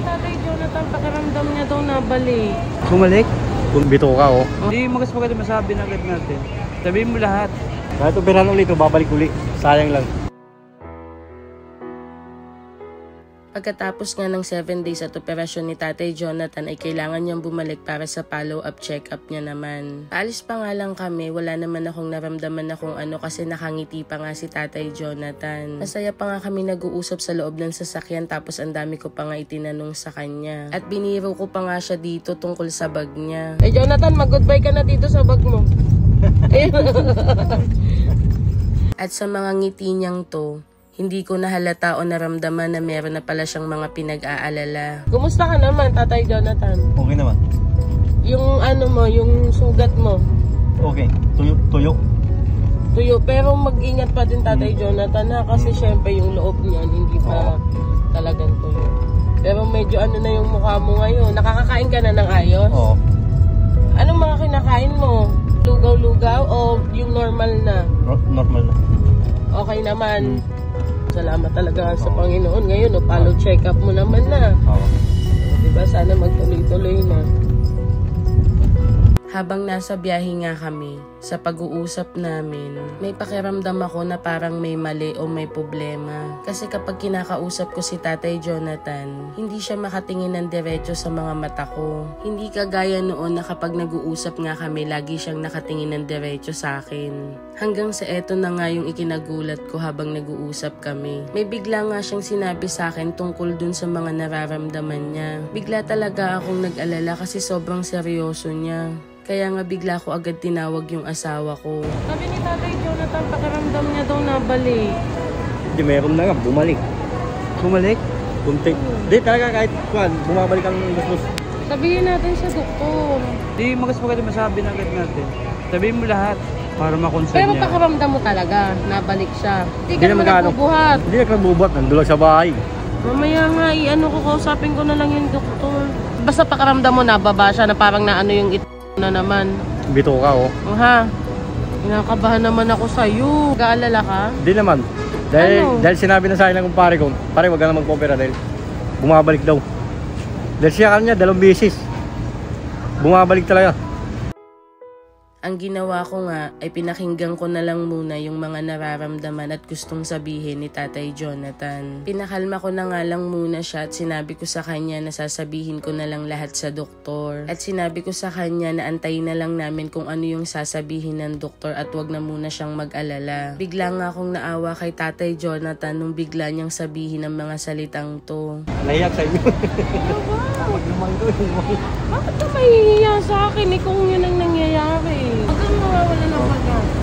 Tatay Jonathan, pakiramdam niya daw nabalik. Bumalik? Kung bito ka, oh. Hindi mo kasi maganda masabi na agad natin. Sabihin mo lahat. Kahit operahan ulit, babalik uli. Sayang lang. Pagkatapos nga ng 7 days at operasyon ni Tatay Jonathan ay kailangan niyang bumalik para sa follow-up check-up niya naman. Paalis pa nga lang kami, wala naman akong naramdaman na kung ano kasi nakangiti pa nga si Tatay Jonathan. Masaya pa nga kami nag-uusap sa loob ng sasakyan tapos ang dami ko pa nga itinanong sa kanya. At biniro ko pa nga siya dito tungkol sa bag niya. Hey Jonathan, mag-goodbye ka na dito sa bag mo. At sa mga ngiti niyang to, hindi ko nahalata o naramdaman na meron na pala siyang mga pinag-aalala. Kumusta ka naman, Tatay Jonathan? Okay naman. Yung ano mo, yung sugat mo? Okay. Tuyo. Tuyo, pero mag-ingat pa din Tatay Jonathan ha, kasi syempre yung loob niyan hindi pa talagang tuyo. Pero medyo ano na yung mukha mo ngayon. Nakakakain ka na ng ayos? Oo. Anong mga kinakain mo? Lugaw-lugaw o yung normal na? Normal na. Okay naman. Salamat talaga sa Panginoon ngayon. Follow check-up mo naman na. Diba? Sana magtuloy-tuloy na. Habang nasa biyahe nga kami, sa pag-uusap namin, may pakiramdam ako na parang may mali o may problema. Kasi kapag kinakausap ko si Tatay Jonathan, hindi siya makatingin ng diretso sa mga mata ko. Hindi kagaya noon na kapag nag-uusap nga kami, lagi siyang nakatingin ng diretso sa akin. Hanggang sa eto na nga yung ikinagulat ko habang nag-uusap kami. May bigla nga siyang sinabi sa akin tungkol dun sa mga nararamdaman niya. Bigla talaga akong nag-alala kasi sobrang seryoso niya. Kaya nga bigla ko agad tinawag yung asawa ko. Sabi ni Tatay Jonathan, pakiramdam niya daw nabalik. Hindi, meron na nga. Bumalik. Bumalik? Kunti. Hindi, talaga kahit bumabalik ang gusto. Sabihin natin sa doktor. Hindi mo kasi maganda masabi na agad natin. Sabihin mo lahat para makonsern Pero niya. pakiramdam mo talaga, nabalik siya. Hindi ka Hindi na naman magkano. nagbubuhat. Hindi na nagbubuhat. Nandulag sa bahay. Mamaya nga, ko, kausapin ko na lang yung doktor. Basta pakiramdam mo, nababa siya na parang naano yung na naman. Bito ka, oh. Ha? Kinakabahan naman ako sa'yo. Gaalala ka? Hindi naman. Dahil sinabi na sa akin ng kumpare ko, pare wag ka na magpo-opera dahil bumabalik daw. Dahil siya kanya 2 beses. Bumabalik talaga. Ang ginawa ko nga ay pinakinggan ko na lang muna yung mga nararamdaman at gustong sabihin ni Tatay Jonathan. Pinakalma ko na nga lang muna siya at sinabi ko sa kanya na sasabihin ko na lang lahat sa doktor. At sinabi ko sa kanya na antayin na lang namin kung ano yung sasabihin ng doktor at wag na muna siyang mag-alala. Bigla nga akong naawa kay Tatay Jonathan nung bigla niyang sabihin ang mga salitang to. Nahiyak sa inyo. Bakit ka mahihiya sa akin kung yun ang nangyayari? Huwag kang mawawala ng pag-asa.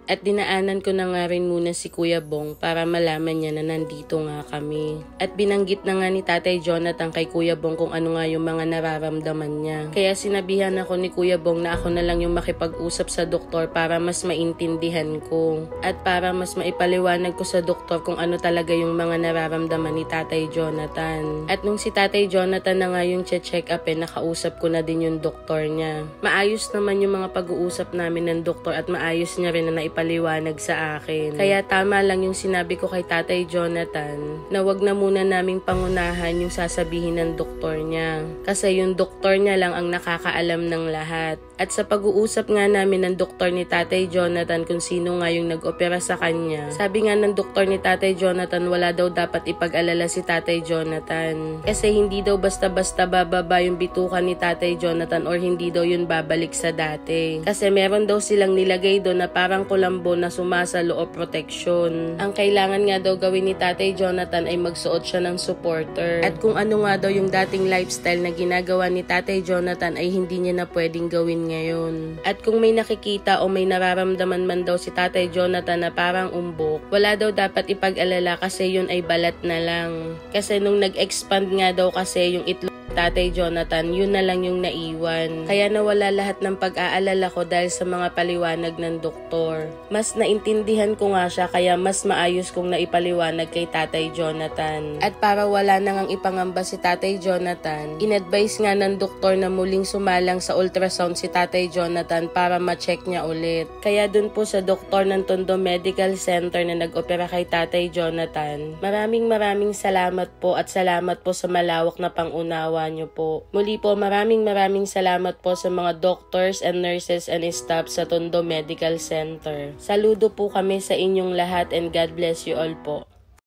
At dinaanan ko na nga rin muna si Kuya Bong para malaman niya na nandito nga kami. At binanggit na nga ni Tatay Jonathan kay Kuya Bong kung ano nga yung mga nararamdaman niya. Kaya sinabihan ako ni Kuya Bong na ako na lang yung makipag-usap sa doktor para mas maintindihan ko. At para mas maipaliwanag ko sa doktor kung ano talaga yung mga nararamdaman ni Tatay Jonathan. At nung si Tatay Jonathan na nga yung check up nakausap ko na din yung doktor niya. Maayos naman yung mga pag-uusap namin ng doktor at maayos niya rin na paliwanag sa akin. Kaya tama lang yung sinabi ko kay Tatay Jonathan na wag na muna naming pangunahan yung sasabihin ng doktor niya. Kasi yung doktor niya lang ang nakakaalam ng lahat. At sa pag-uusap nga namin ng doktor ni Tatay Jonathan kung sino nga yung nag-opera sa kanya, sabi nga ng doktor ni Tatay Jonathan wala daw dapat ipag-alala si Tatay Jonathan. Kasi hindi daw basta-basta bababa yung bitukan ni Tatay Jonathan or hindi daw yun babalik sa dati. Kasi meron daw silang nilagay doon na parang kulambo na sumasalo o protection. Ang kailangan nga daw gawin ni Tatay Jonathan ay magsuot siya ng supporter. At kung ano nga daw yung dating lifestyle na ginagawa ni Tatay Jonathan ay hindi niya na pwedeng gawin ngayon. At kung may nakikita o may nararamdaman man daw si Tatay Jonathan na parang umbok, wala daw dapat ipag-alala kasi yun ay balat na lang. Kasi nung nag-expand nga daw kasi yung itlog Tatay Jonathan, yun na lang yung naiwan. Kaya nawala lahat ng pag-aalala ko dahil sa mga paliwanag ng doktor. Mas naintindihan ko nga siya kaya mas maayos kong naipaliwanag kay Tatay Jonathan. At para wala nang ipangamba si Tatay Jonathan, in-advise nga ng doktor na muling sumalang sa ultrasound si Tatay Jonathan para ma-check niya ulit. Kaya dun po sa doktor ng Tondo Medical Center na nag-opera kay Tatay Jonathan, maraming salamat po at salamat po sa malawak na pangunawa niyo po. Muli po maraming salamat po sa mga doctors and nurses and staff sa Tondo Medical Center. Saludo po kami sa inyong lahat and God bless you all po.